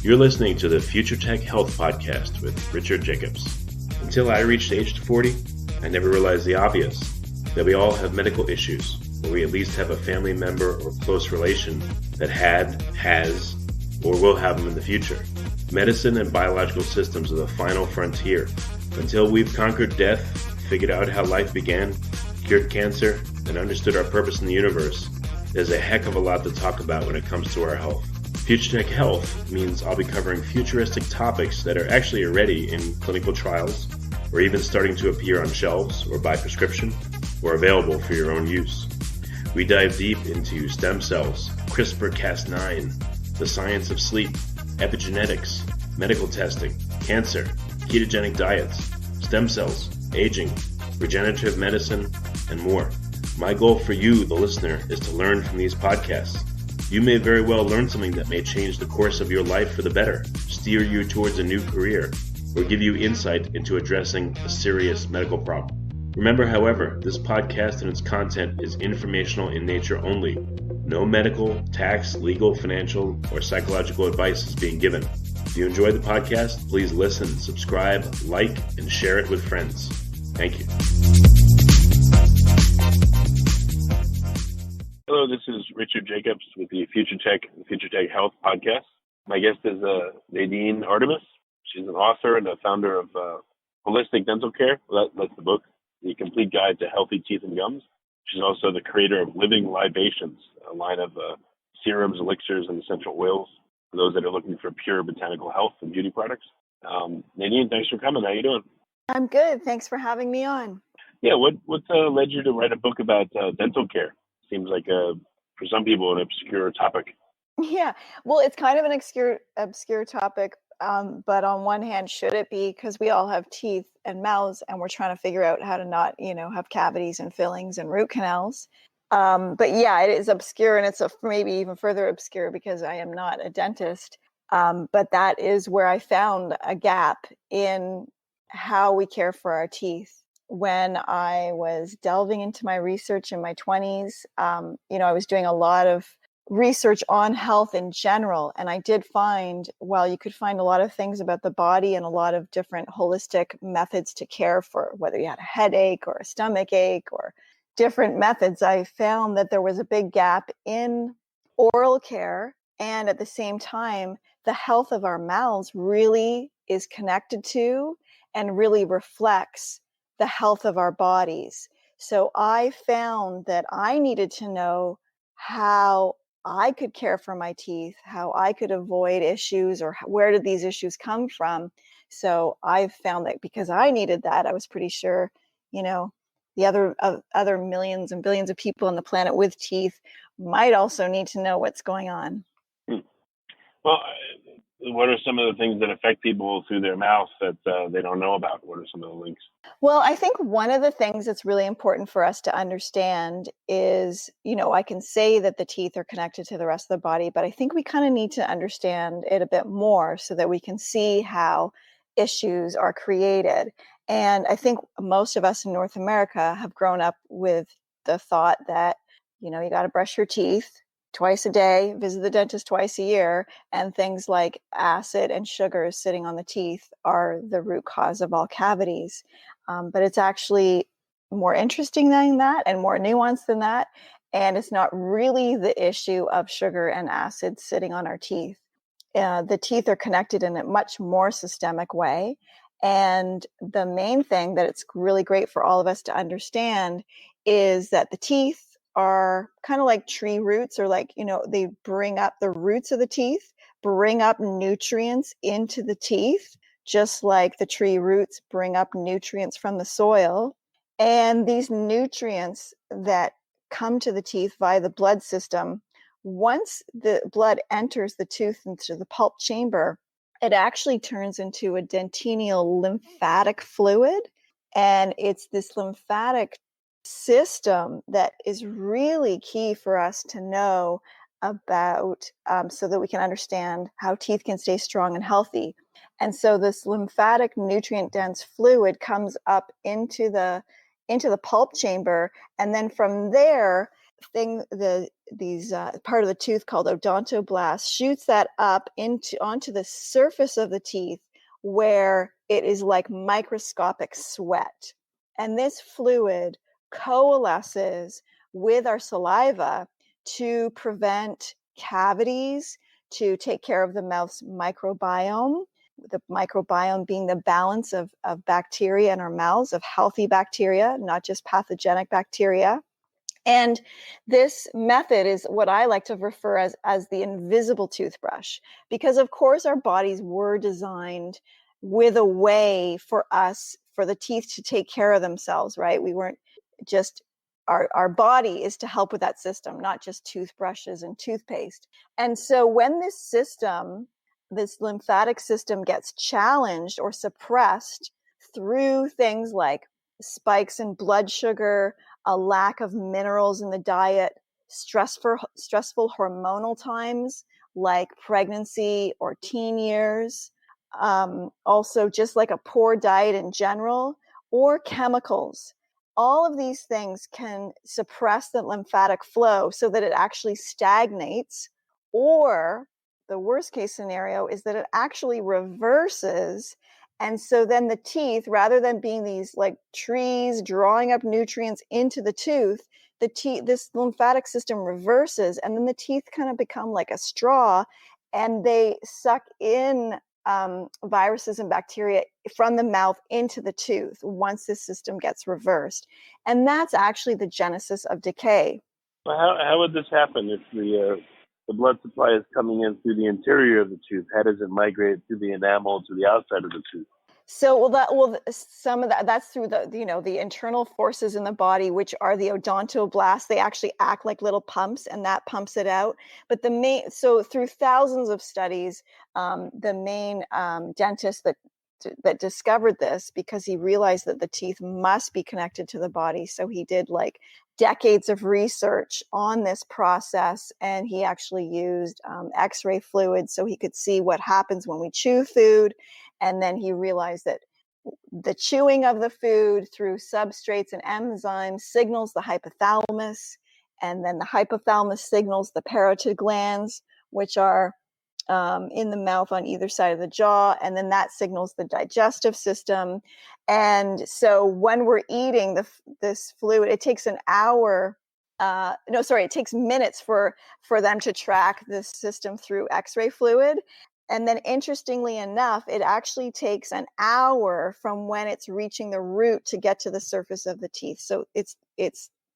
You're listening to the Future Tech Health Podcast with Richard Jacobs. Until I reached age 40, I never realized the obvious, that we all have medical issues, or we at least have a family member or close relation that has, or will have them in the future. Medicine and biological systems are the final frontier. Until we've conquered death, figured out how life began, cured cancer, and understood our purpose in the universe, there's a heck of a lot to talk about when it comes to our health. Future Tech Health means I'll be covering futuristic topics that are actually already in clinical trials, or even starting to appear on shelves or by prescription, or available for your own use. We dive deep into stem cells, CRISPR-Cas9, the science of sleep, epigenetics, medical testing, cancer, ketogenic diets, stem cells, aging, regenerative medicine, and more. My goal for you, the listener, is to learn from these podcasts. You may very well learn something that may change the course of your life for the better, steer you towards a new career, or give you insight into addressing a serious medical problem. Remember, however, this podcast and its content is informational in nature only. No medical, tax, legal, financial, or psychological advice is being given. If you enjoy the podcast, please listen, subscribe, like, and share it with friends. Thank you. Hello, this is Richard Jacobs with the Future Tech Health Podcast. My guest is Nadine Artemis. She's an author and a founder of Holistic Dental Care. That's the book, The Complete Guide to Healthy Teeth and Gums. She's also the creator of Living Libations, a line of serums, elixirs, and essential oils for those that are looking for pure botanical health and beauty products. Nadine, thanks for coming. How you doing? I'm good. Thanks for having me on. Yeah, what led you to write a book about dental care? Seems like, for some people, an obscure topic. Yeah, well, it's kind of an obscure topic, but on one hand, should it be? Because we all have teeth and mouths, and we're trying to figure out how to not, have cavities and fillings and root canals. But yeah, it is obscure, and it's maybe even further obscure because I am not a dentist. But that is where I found a gap in how we care for our teeth. When I was delving into my research in my 20s, I was doing a lot of research on health in general. And I did find, you could find a lot of things about the body and a lot of different holistic methods to care for, whether you had a headache or a stomach ache or different methods. I found that there was a big gap in oral care. And at the same time, the health of our mouths really is connected to and really reflects the health of our bodies. So I found that I needed to know how I could care for my teeth, how I could avoid issues, or where did these issues come from. So I found that because I needed that, I was pretty sure, the other millions and billions of people on the planet with teeth might also need to know what's going on. Well, what are some of the things that affect people through their mouth that they don't know about? What are some of the links? Well, I think one of the things that's really important for us to understand is, I can say that the teeth are connected to the rest of the body, but I think we kind of need to understand it a bit more so that we can see how issues are created. And I think most of us in North America have grown up with the thought that, you got to brush your teeth twice a day, visit the dentist twice a year, and things like acid and sugars sitting on the teeth are the root cause of all cavities. But it's actually more interesting than that and more nuanced than that. And it's not really the issue of sugar and acid sitting on our teeth. The teeth are connected in a much more systemic way. And the main thing that it's really great for all of us to understand is that the teeth are kind of like tree roots, or they bring up the roots of the teeth, bring up nutrients into the teeth, just like the tree roots bring up nutrients from the soil. And these nutrients that come to the teeth via the blood system, once the blood enters the tooth into the pulp chamber, it actually turns into a dentinal lymphatic fluid. And it's this lymphatic system that is really key for us to know about, so that we can understand how teeth can stay strong and healthy. And so this lymphatic nutrient dense fluid comes up into the pulp chamber, and then from there part of the tooth called odontoblast shoots that up onto the surface of the teeth, where it is like microscopic sweat. And this fluid coalesces with our saliva to prevent cavities, to take care of the mouth's microbiome, the microbiome being the balance of bacteria in our mouths, of healthy bacteria, not just pathogenic bacteria. And this method is what I like to refer as the invisible toothbrush, because of course our bodies were designed with a way for the teeth to take care of themselves, right? We weren't just, our body is to help with that system, not just toothbrushes and toothpaste. And so when this lymphatic system gets challenged or suppressed through things like spikes in blood sugar, a lack of minerals in the diet, stressful hormonal times like pregnancy or teen years, also just like a poor diet in general, or chemicals. All of these things can suppress the lymphatic flow so that it actually stagnates, or the worst case scenario is that it actually reverses. And so then the teeth, rather than being these like trees drawing up nutrients into the tooth, this lymphatic system reverses, and then the teeth kind of become like a straw, and they suck in viruses and bacteria from the mouth into the tooth once this system gets reversed. And that's actually the genesis of decay. Well, how would this happen if the blood supply is coming in through the interior of the tooth? How does it migrate through the enamel to the outside of the tooth? So, some of that's through the internal forces in the body, which are the odontoblasts. They actually act like little pumps, and that pumps it out. But so through thousands of studies, the main dentist that discovered this, because he realized that the teeth must be connected to the body. So he did like decades of research on this process, and he actually used X-ray fluid so he could see what happens when we chew food. And then he realized that the chewing of the food through substrates and enzymes signals the hypothalamus, and then the hypothalamus signals the parotid glands, which are in the mouth on either side of the jaw, and then that signals the digestive system. And so when we're eating this fluid, it takes an hour. It takes minutes for them to track this system through X-ray fluid. And then interestingly enough, it actually takes an hour from when it's reaching the root to get to the surface of the teeth. So it's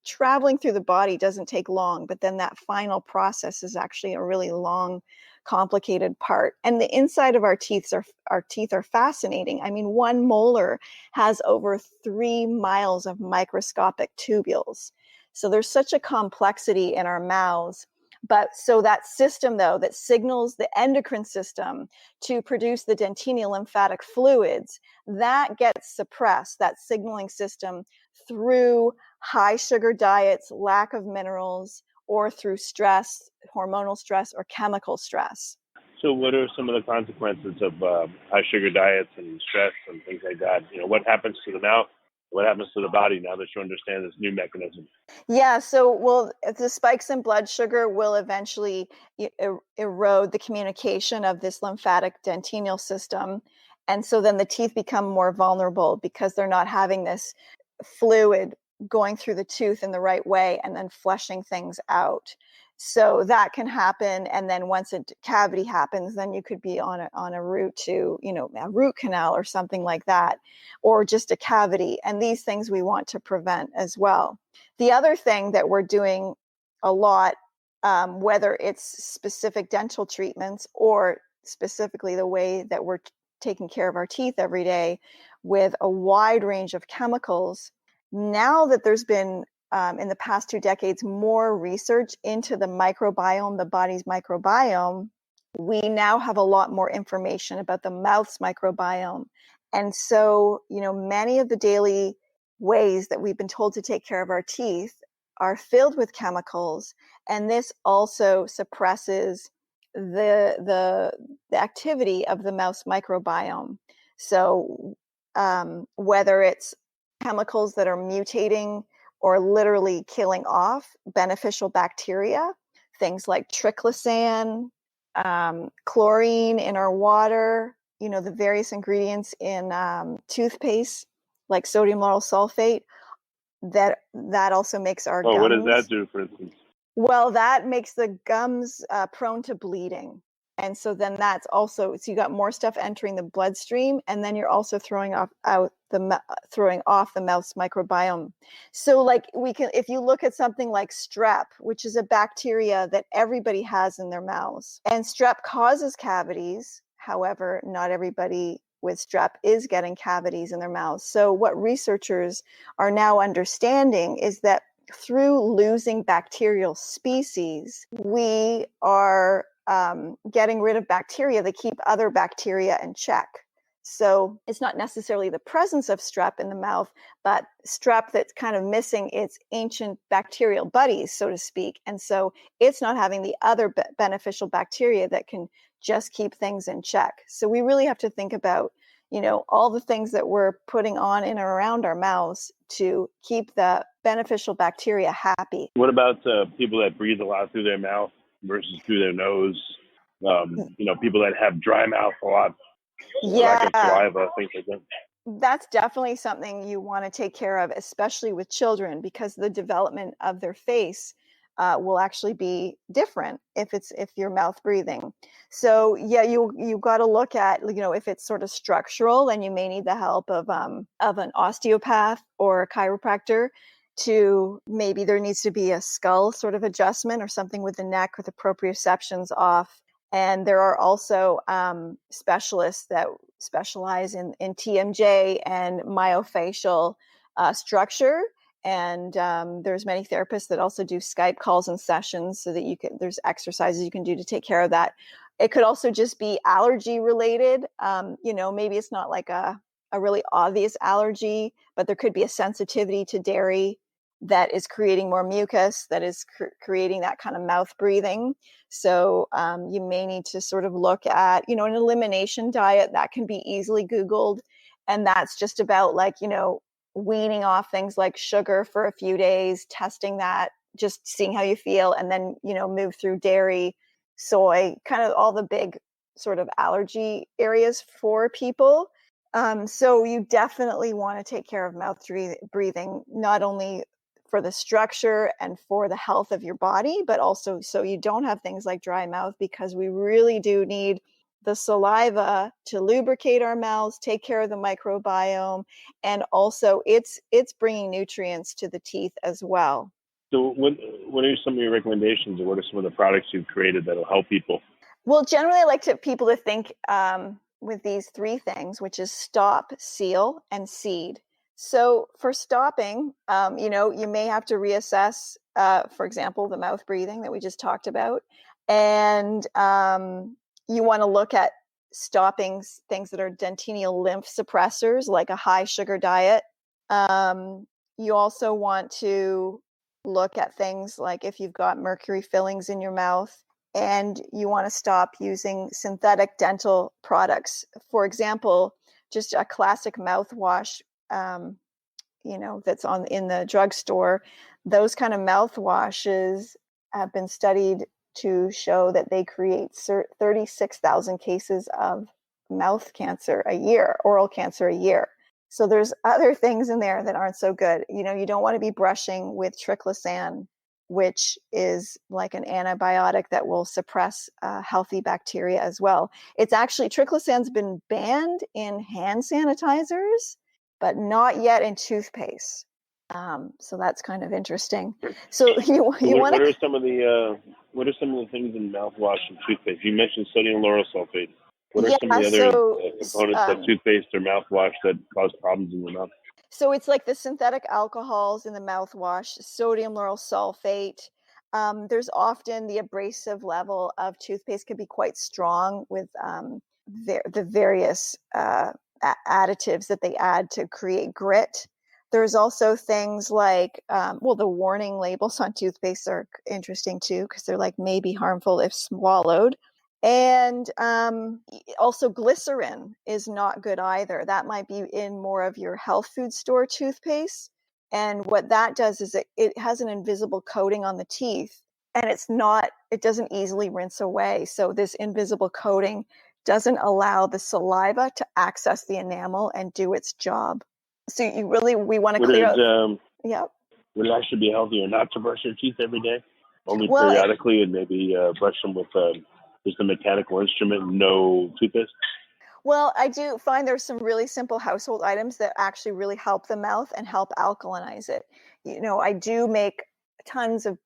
traveling through the body doesn't take long, but then that final process is actually a really long, complicated part. And the inside of our teeth are fascinating. I mean, one molar has over 3 miles of microscopic tubules. So there's such a complexity in our mouths. But so that system, though, that signals the endocrine system to produce the dentinal lymphatic fluids, that gets suppressed, that signaling system, through high sugar diets, lack of minerals, or through stress, hormonal stress, or chemical stress. So what are some of the consequences of high sugar diets and stress and things like that? What happens to the mouth? What happens to the body now that you understand this new mechanism? Yeah, so the spikes in blood sugar will eventually erode the communication of this lymphatic dentinal system. And so then the teeth become more vulnerable because they're not having this fluid going through the tooth in the right way and then flushing things out. So that can happen. And then once a cavity happens, then you could be on a route to, a root canal or something like that, or just a cavity. And these things we want to prevent as well. The other thing that we're doing a lot, whether it's specific dental treatments or specifically the way that we're taking care of our teeth every day with a wide range of chemicals, now that there's been in the past 2 decades, more research into the microbiome, the body's microbiome, we now have a lot more information about the mouth's microbiome. And so, many of the daily ways that we've been told to take care of our teeth are filled with chemicals. And this also suppresses the activity of the mouth's microbiome. So whether it's chemicals that are mutating or literally killing off beneficial bacteria, things like triclosan, chlorine in our water, the various ingredients in toothpaste, like sodium lauryl sulfate, that also makes our gums. What does that do, for instance? Well, that makes the gums prone to bleeding. And so then that's also, so you got more stuff entering the bloodstream, and then you're also throwing off the mouth's microbiome. So like if you look at something like strep, which is a bacteria that everybody has in their mouths, and strep causes cavities. However, not everybody with strep is getting cavities in their mouths. So what researchers are now understanding is that through losing bacterial species, we are getting rid of bacteria that keep other bacteria in check. So it's not necessarily the presence of strep in the mouth, but strep that's kind of missing its ancient bacterial buddies, so to speak. And so it's not having the other beneficial bacteria that can just keep things in check. So we really have to think about, all the things that we're putting on in and around our mouths to keep the beneficial bacteria happy. What about people that breathe a lot through their mouth versus through their nose? People that have dry mouth a lot, lack of saliva, things like that. That's definitely something you want to take care of, especially with children, because the development of their face will actually be different if you're mouth breathing. So yeah, you got to look at, if it's sort of structural, then you may need the help of an osteopath or a chiropractor. Maybe there needs to be a skull sort of adjustment or something with the neck with the proprioceptions off. And there are also specialists that specialize in TMJ and myofascial structure. And there's many therapists that also do Skype calls and sessions so that there's exercises you can do to take care of that. It could also just be allergy related. Maybe it's not like a really obvious allergy, but there could be a sensitivity to dairy that is creating more mucus, that is creating that kind of mouth breathing. So you may need to sort of look at, an elimination diet that can be easily Googled. And that's just about weaning off things like sugar for a few days, testing that, just seeing how you feel, and then, move through dairy, soy, kind of all the big sort of allergy areas for people. So you definitely want to take care of mouth breathing, not only for the structure and for the health of your body, but also so you don't have things like dry mouth, because we really do need the saliva to lubricate our mouths, take care of the microbiome, and also it's bringing nutrients to the teeth as well. So what are some of your recommendations, or what are some of the products you've created that will help people? Well, generally I like people to think with these three things, which is stop, seal, and seed. So for stopping, you may have to reassess, for example, the mouth breathing that we just talked about. And you want to look at stopping things that are dentinal lymph suppressors, like a high sugar diet. You also want to look at things like if you've got mercury fillings in your mouth, and you want to stop using synthetic dental products. For example, just a classic mouthwash, that's in the drugstore. Those kind of mouthwashes have been studied to show that they create 36,000 cases of mouth cancer a year, oral cancer a year. So there's other things in there that aren't so good. You don't want to be brushing with triclosan, which is like an antibiotic that will suppress healthy bacteria as well. It's actually, triclosan's been banned in hand sanitizers, but not yet in toothpaste. So that's kind of interesting. So you want to. What are some of the things in mouthwash and toothpaste? You mentioned sodium lauryl sulfate. What are some of the other components of toothpaste or mouthwash that cause problems in the mouth? So it's like the synthetic alcohols in the mouthwash, sodium lauryl sulfate. There's often the abrasive level of toothpaste can be quite strong with the various additives that they add to create grit. There's also things like, the warning labels on toothpaste are interesting too, because they're like maybe harmful if swallowed. And also glycerin is not good either. That might be in more of your health food store toothpaste. And what that does is it has an invisible coating on the teeth, and it doesn't easily rinse away. So this invisible coating doesn't allow the saliva to access the enamel and do its job. So we want to clear out. Yeah. Would it actually be healthier not to brush your teeth every day? Only Well, periodically, and maybe brush them with just a mechanical instrument, no toothpaste? Well, I do find there's some really simple household items that actually really help the mouth and help alkalinize it. I do make tons of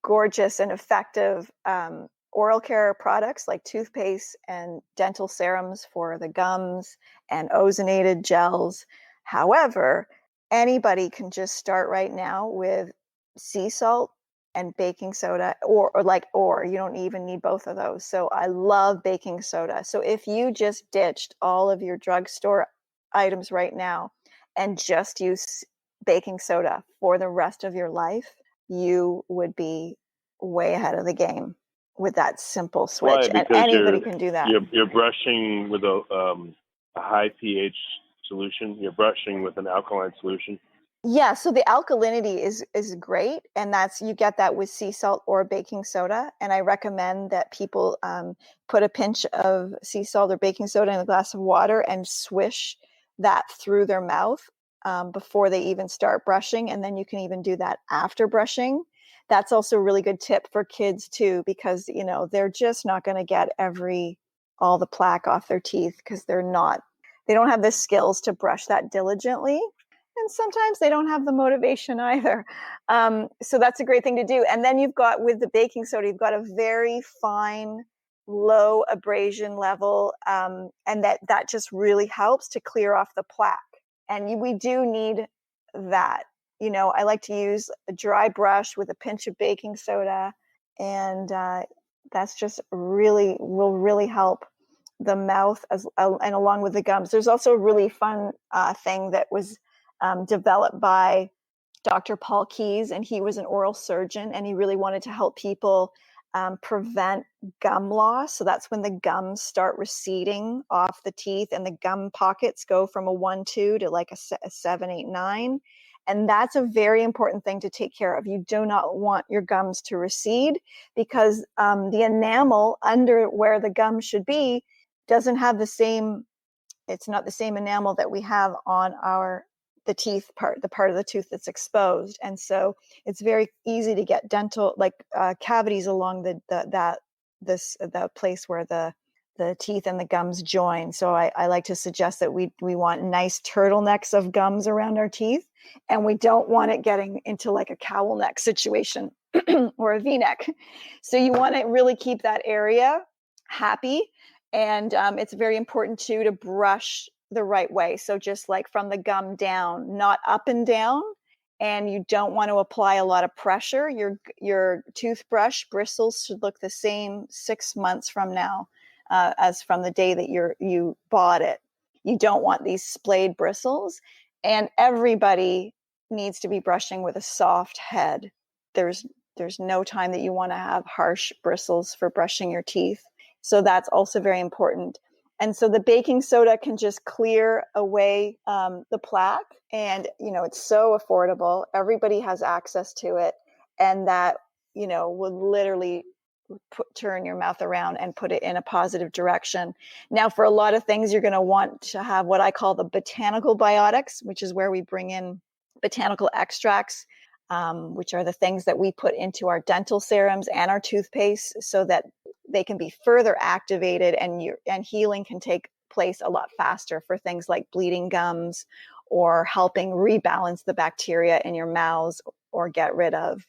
gorgeous and effective oral care products like toothpaste and dental serums for the gums and ozonated gels. However, anybody can just start right now with sea salt and baking soda, or you don't even need both of those. So I love baking soda. So if you just ditched all of your drugstore items right now and just use baking soda for the rest of your life, you would be way ahead of the game with that simple switch. Why? And Because anybody can do that. You're brushing with a high pH solution. You're brushing with an alkaline solution. Yeah, so the alkalinity is great, and you get that with sea salt or baking soda. And I recommend that people put a pinch of sea salt or baking soda in a glass of water and swish that through their mouth before they even start brushing. And then you can even do that after brushing. That's also a really good tip for kids too, because they're just not going to get all the plaque off their teeth because they don't have the skills to brush that diligently. And sometimes they don't have the motivation either. So that's a great thing to do. And then with the baking soda, you've got a very fine, low abrasion level. And that just really helps to clear off the plaque. And we do need that. I like to use a dry brush with a pinch of baking soda. And that's just will really help the mouth and along with the gums. There's also a really fun thing that was developed by Dr. Paul Keyes, and he was an oral surgeon, and he really wanted to help people prevent gum loss. So that's when the gums start receding off the teeth and the gum pockets go from a 1-2 to like a 7-8-9. And that's a very important thing to take care of. You do not want your gums to recede because the enamel under where the gum should be doesn't have it's not the same enamel that we have on the teeth part, the part of the tooth that's exposed. And so it's very easy to get dental cavities along the place where the teeth and the gums join. So I like to suggest that we want nice turtlenecks of gums around our teeth, and we don't want it getting into like a cowl neck situation or a V-neck. So you want to really keep that area happy. And it's very important too to brush the right way. So just like from the gum down, not up and down. And you don't want to apply a lot of pressure. Your toothbrush bristles should look the same 6 months from now as from the day that you bought it. You don't want these splayed bristles. And everybody needs to be brushing with a soft head. There's no time that you want to have harsh bristles for brushing your teeth. So that's also very important. And so the baking soda can just clear away the plaque. And, it's so affordable. Everybody has access to it. And that, will literally turn your mouth around and put it in a positive direction. Now, for a lot of things, you're going to want to have what I call the botanical biotics, which is where we bring in botanical extracts, which are the things that we put into our dental serums and our toothpaste so that they can be further activated and healing can take place a lot faster for things like bleeding gums or helping rebalance the bacteria in your mouths or get rid of,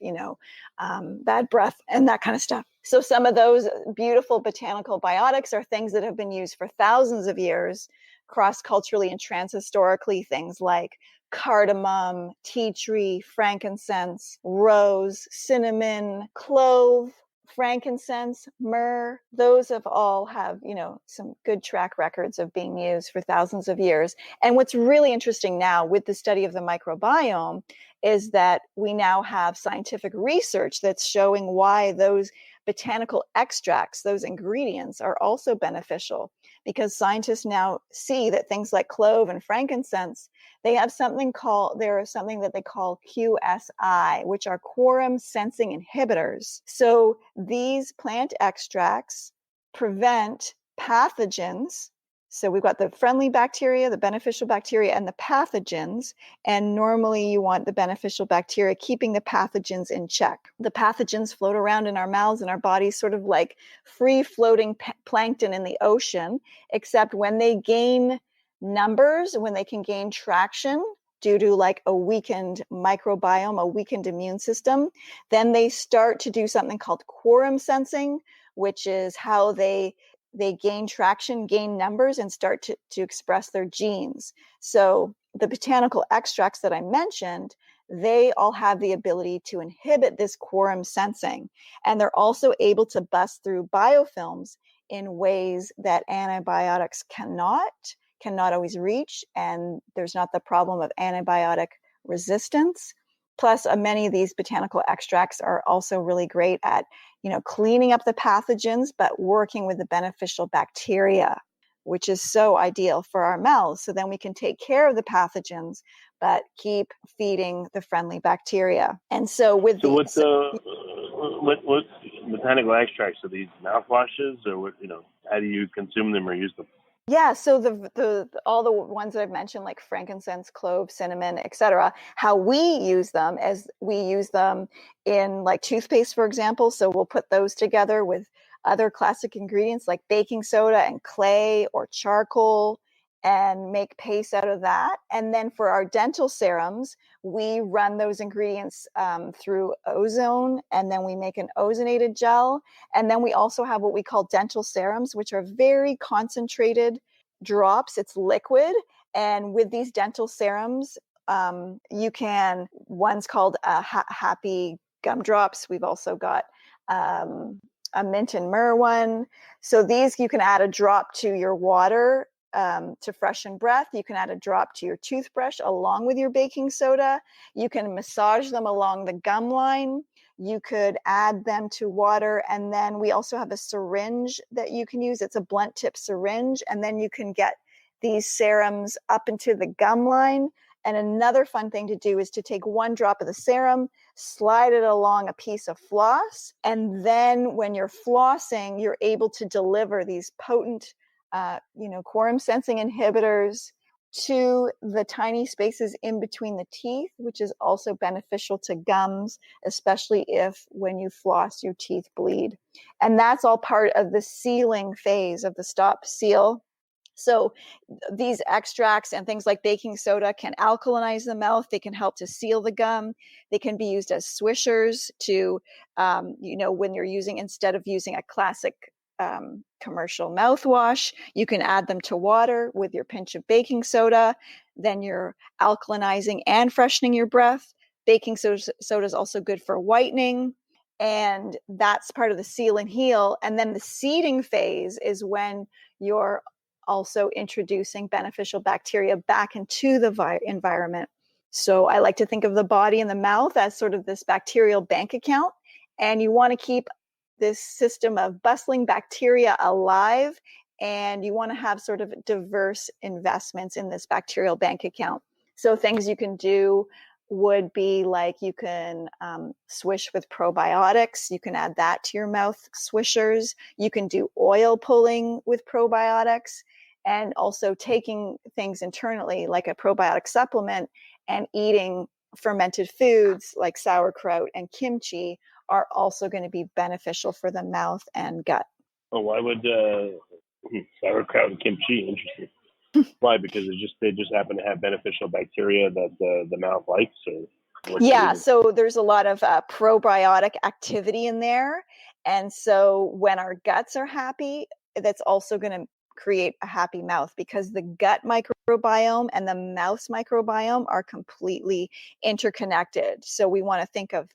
bad breath and that kind of stuff. So some of those beautiful botanical biotics are things that have been used for thousands of years cross-culturally and transhistorically, things like cardamom, tea tree, frankincense, rose, cinnamon, clove, frankincense, myrrh. Those have all have, some good track records of being used for thousands of years. And what's really interesting now with the study of the microbiome is that we now have scientific research that's showing why those botanical extracts, those ingredients, are also beneficial because scientists now see that things like clove and frankincense, they have something that they call QSI, which are quorum sensing inhibitors. So these plant extracts prevent pathogens. So we've got the friendly bacteria, the beneficial bacteria, and the pathogens. And normally you want the beneficial bacteria keeping the pathogens in check. The pathogens float around in our mouths and our bodies sort of like free-floating plankton in the ocean, except when they gain numbers, when they can gain traction due to like a weakened microbiome, a weakened immune system, then they start to do something called quorum sensing, which is how they gain traction, gain numbers, and start to express their genes. So the botanical extracts that I mentioned, they all have the ability to inhibit this quorum sensing. And they're also able to bust through biofilms in ways that antibiotics cannot always reach. And there's not the problem of antibiotic resistance. Plus, many of these botanical extracts are also really great at, cleaning up the pathogens, but working with the beneficial bacteria, which is so ideal for our mouths. So then we can take care of the pathogens, but keep feeding the friendly bacteria. And so what botanical extracts are these mouthwashes, or what? How do you consume them or use them? Yeah, so the all the ones that I've mentioned, like frankincense, clove, cinnamon, etc., how we use them in like toothpaste, for example. So we'll put those together with other classic ingredients like baking soda and clay or charcoal and make paste out of that. And then for our dental serums, we run those ingredients through ozone, and then we make an ozonated gel. And then we also have what we call dental serums, which are very concentrated drops. It's liquid. And with these dental serums, one's called Happy Gumdrops. We've also got a mint and myrrh one. So these, you can add a drop to your water to freshen breath. You can add a drop to your toothbrush along with your baking soda. You can massage them along the gum line. You could add them to water. And then we also have a syringe that you can use. It's a blunt tip syringe. And then you can get these serums up into the gum line. And another fun thing to do is to take one drop of the serum, slide it along a piece of floss. And then when you're flossing, you're able to deliver these potent quorum sensing inhibitors to the tiny spaces in between the teeth, which is also beneficial to gums, especially if when you floss, your teeth bleed. And that's all part of the sealing phase of the stop seal. So these extracts and things like baking soda can alkalinize the mouth. They can help to seal the gum. They can be used as swishers to, when you're instead of using a classic commercial mouthwash, you can add them to water with your pinch of baking soda. Then you're alkalinizing and freshening your breath. Baking soda is also good for whitening. And that's part of the seal and heal. And then the seeding phase is when you're also introducing beneficial bacteria back into the environment. So I like to think of the body and the mouth as sort of this bacterial bank account. And you want to keep this system of bustling bacteria alive, and you want to have sort of diverse investments in this bacterial bank account. So things you can do would be like you can swish with probiotics. You can add that to your mouth swishers. You can do oil pulling with probiotics, and also taking things internally like a probiotic supplement and eating fermented foods like sauerkraut and kimchi are also going to be beneficial for the mouth and gut. Oh, why would sauerkraut and kimchi? Interesting. Why? Because they just happen to have beneficial bacteria that the mouth likes, or yeah. So there's a lot of probiotic activity in there, and so when our guts are happy, that's also going to create a happy mouth, because the gut microbiome and the mouth microbiome are completely interconnected. So we want to think of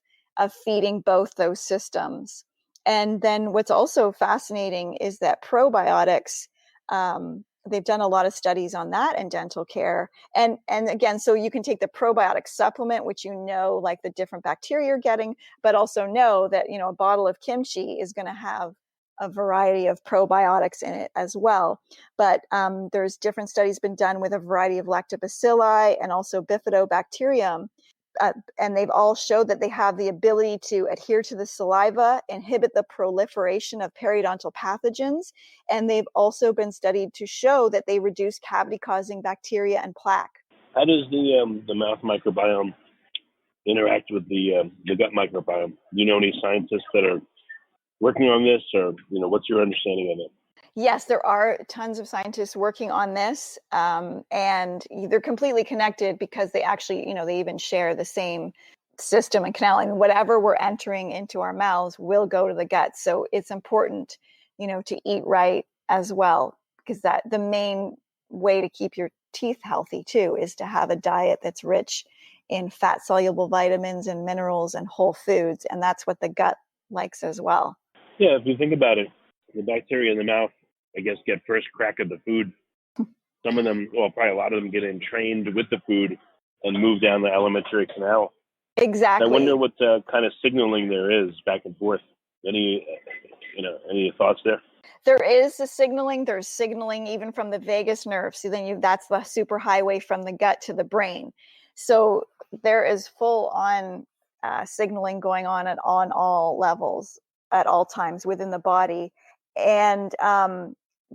feeding both those systems. And then what's also fascinating is that probiotics, they've done a lot of studies on that in dental care. And again, so you can take the probiotic supplement, which like the different bacteria you're getting, but also know that, a bottle of kimchi is going to have a variety of probiotics in it as well. But there's different studies been done with a variety of lactobacilli and also bifidobacterium. And they've all showed that they have the ability to adhere to the saliva, inhibit the proliferation of periodontal pathogens, and they've also been studied to show that they reduce cavity-causing bacteria and plaque. How does the mouth microbiome interact with the gut microbiome? Do you know any scientists that are working on this, or what's your understanding of it? Yes, there are tons of scientists working on this, and they're completely connected because they actually, they even share the same system and canal. And whatever we're entering into our mouths will go to the gut. So it's important, to eat right as well, because that the main way to keep your teeth healthy too is to have a diet that's rich in fat-soluble vitamins and minerals and whole foods, and that's what the gut likes as well. Yeah, if you think about it, the bacteria in the mouth, I guess, get first crack at the food. Some of them, well, probably a lot of them get entrained with the food and move down the alimentary canal. Exactly. I wonder what kind of signaling there is back and forth. Any thoughts there? There is the signaling. There's signaling even from the vagus nerve. So then that's the superhighway from the gut to the brain. So there is full on signaling going on all levels at all times within the body. And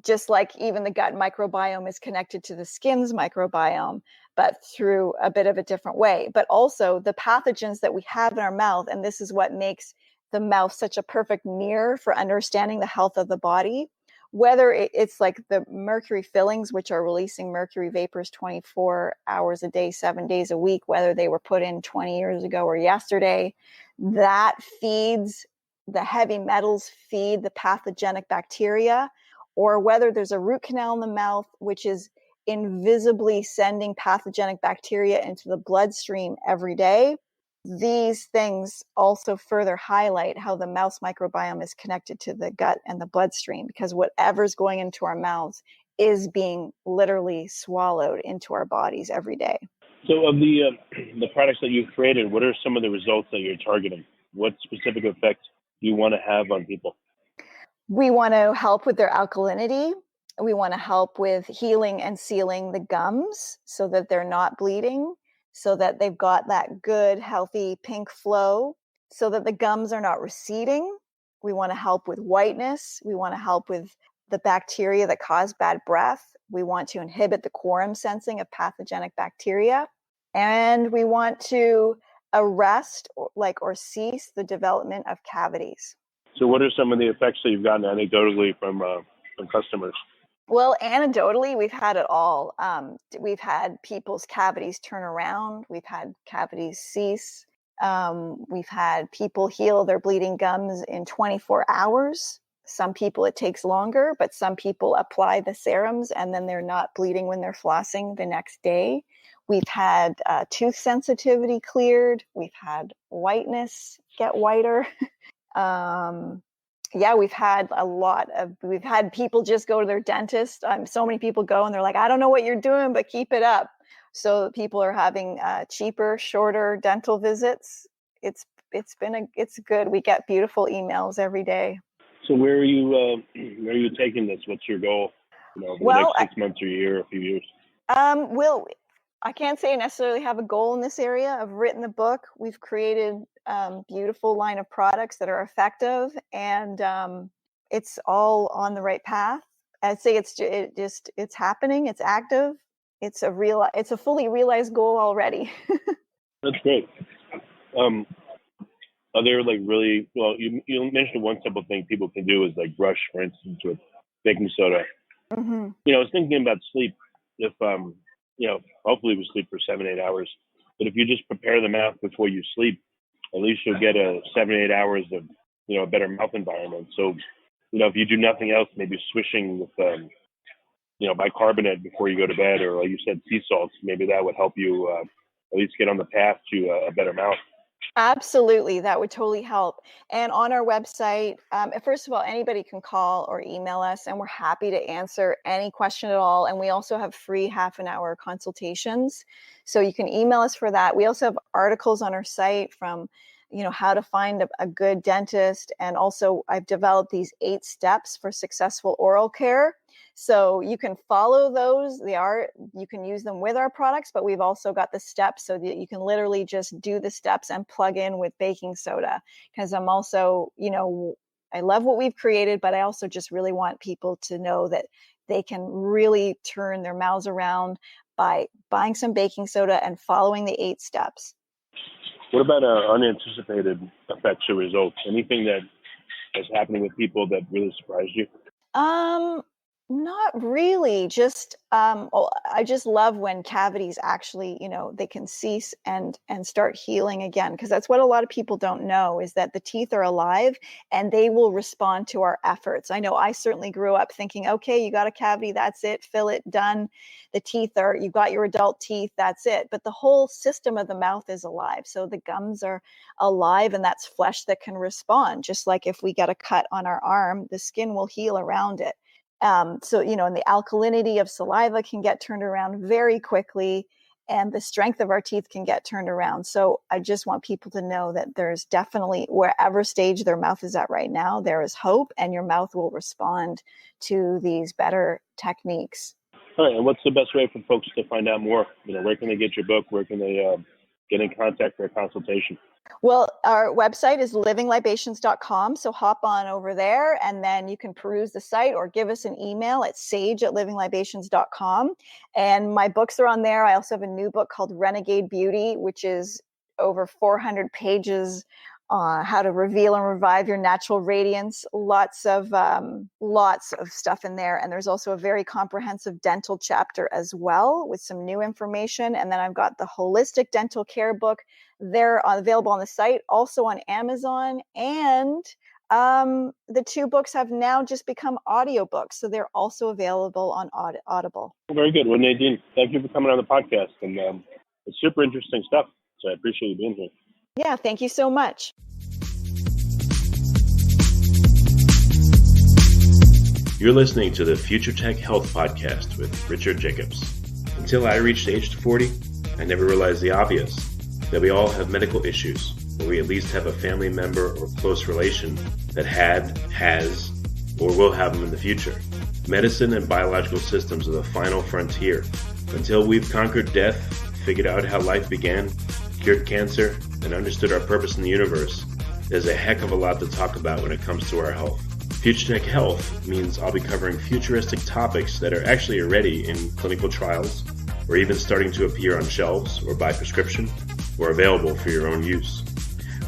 just like even the gut microbiome is connected to the skin's microbiome, but through a bit of a different way. But also the pathogens that we have in our mouth, and this is what makes the mouth such a perfect mirror for understanding the health of the body, whether it's like the mercury fillings, which are releasing mercury vapors 24 hours a day, 7 days a week, whether they were put in 20 years ago or yesterday, that feeds the heavy metals, feed the pathogenic bacteria, or whether there's a root canal in the mouth, which is invisibly sending pathogenic bacteria into the bloodstream every day. These things also further highlight how the mouth microbiome is connected to the gut and the bloodstream, because whatever's going into our mouths is being literally swallowed into our bodies every day. So of the products that you've created, what are some of the results that you're targeting? What specific effect do you want to have on people? We want to help with their alkalinity. We want to help with healing and sealing the gums so that they're not bleeding, so that they've got that good, healthy pink flow, so that the gums are not receding. We want to help with whiteness. We want to help with the bacteria that cause bad breath. We want to inhibit the quorum sensing of pathogenic bacteria. And we want to arrest or cease the development of cavities. So what are some of the effects that you've gotten anecdotally from customers? Well, anecdotally, we've had it all. We've had people's cavities turn around. We've had cavities cease. We've had people heal their bleeding gums in 24 hours. Some people it takes longer, but some people apply the serums and then they're not bleeding when they're flossing the next day. We've had tooth sensitivity cleared. We've had whiteness get whiter. We've had people just go to their dentist. So many people go and they're like, I don't know what you're doing, but keep it up. So people are having cheaper, shorter dental visits. It's good. We get beautiful emails every day. So where are you taking this? What's your goal? Over the next 6 months or a year, a few years? I can't say I necessarily have a goal in this area. I've written the book. We've created beautiful line of products that are effective, and it's all on the right path. I'd say it's happening. It's active. It's a fully realized goal already. That's great. Are there you mentioned one simple thing people can do is like brush, for instance, with baking soda. Mm-hmm. I was thinking about sleep. If hopefully we sleep for 7-8 hours, but if you just prepare the mouth before you sleep, at least you'll get 7-8 hours of a better mouth environment. So if you do nothing else, maybe swishing with bicarbonate before you go to bed, or like you said, sea salts, maybe that would help you at least get on the path to a better mouth. Absolutely, that would totally help. And on our website, first of all, anybody can call or email us, and we're happy to answer any question at all. And we also have free half-an-hour consultations, so you can email us for that. We also have articles on our site from, how to find a good dentist, and also I've developed these 8 steps for successful oral care. So you can follow those. You can use them with our products, but we've also got the steps so that you can literally just do the steps and plug in with baking soda. Because I'm also, I love what we've created, but I also just really want people to know that they can really turn their mouths around by buying some baking soda and following the 8 steps. What about unanticipated effects or results? Anything that is happening with people that really surprised you? Not really. Just I just love when cavities actually, they can cease and start healing again, because that's what a lot of people don't know, is that the teeth are alive and they will respond to our efforts. I know I certainly grew up thinking, okay, you got a cavity, that's it, fill it, done. You've got your adult teeth, that's it. But the whole system of the mouth is alive. So the gums are alive, and that's flesh that can respond. Just like if we get a cut on our arm, the skin will heal around it. And the alkalinity of saliva can get turned around very quickly, and the strength of our teeth can get turned around. So I just want people to know that there's definitely, wherever stage their mouth is at right now, there is hope, and your mouth will respond to these better techniques. All right. And what's the best way for folks to find out more? Where can they get your book? Where can they get in contact for a consultation? Well, our website is livinglibations.com. So hop on over there, and then you can peruse the site or give us an email at sage@livinglibations.com. And my books are on there. I also have a new book called Renegade Beauty, which is over 400 pages on how to reveal and revive your natural radiance. Lots of stuff in there. And there's also a very comprehensive dental chapter as well, with some new information. And then I've got the holistic dental care book. They're available on the site, also on Amazon. And the 2 books have now just become audiobooks, so they're also available on Audible. Very good. Well, Nadine, thank you for coming on the podcast. And it's super interesting stuff. So I appreciate you being here. Yeah, thank you so much. You're listening to the Future Tech Health Podcast with Richard Jacobs. Until I reached age 40, I never realized the obvious, that we all have medical issues, or we at least have a family member or close relation that has, or will have them in the future. Medicine and biological systems are the final frontier. Until we've conquered death, figured out how life began, cured cancer, and understood our purpose in the universe, there's a heck of a lot to talk about when it comes to our health. Future Tech Health means I'll be covering futuristic topics that are actually already in clinical trials, or even starting to appear on shelves or by prescription, or available for your own use.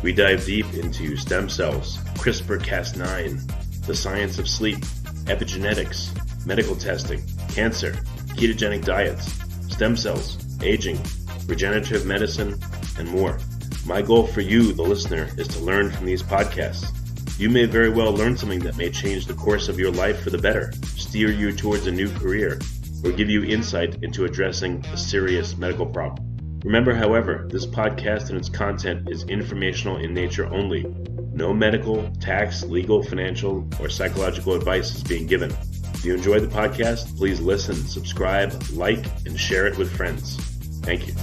We dive deep into stem cells, CRISPR-Cas9, the science of sleep, epigenetics, medical testing, cancer, ketogenic diets, stem cells, aging, regenerative medicine, and more. My goal for you, the listener, is to learn from these podcasts. You may very well learn something that may change the course of your life for the better, steer you towards a new career, or give you insight into addressing a serious medical problem. Remember, however, this podcast and its content is informational in nature only. No medical, tax, legal, financial, or psychological advice is being given. If you enjoyed the podcast, please listen, subscribe, like, and share it with friends. Thank you.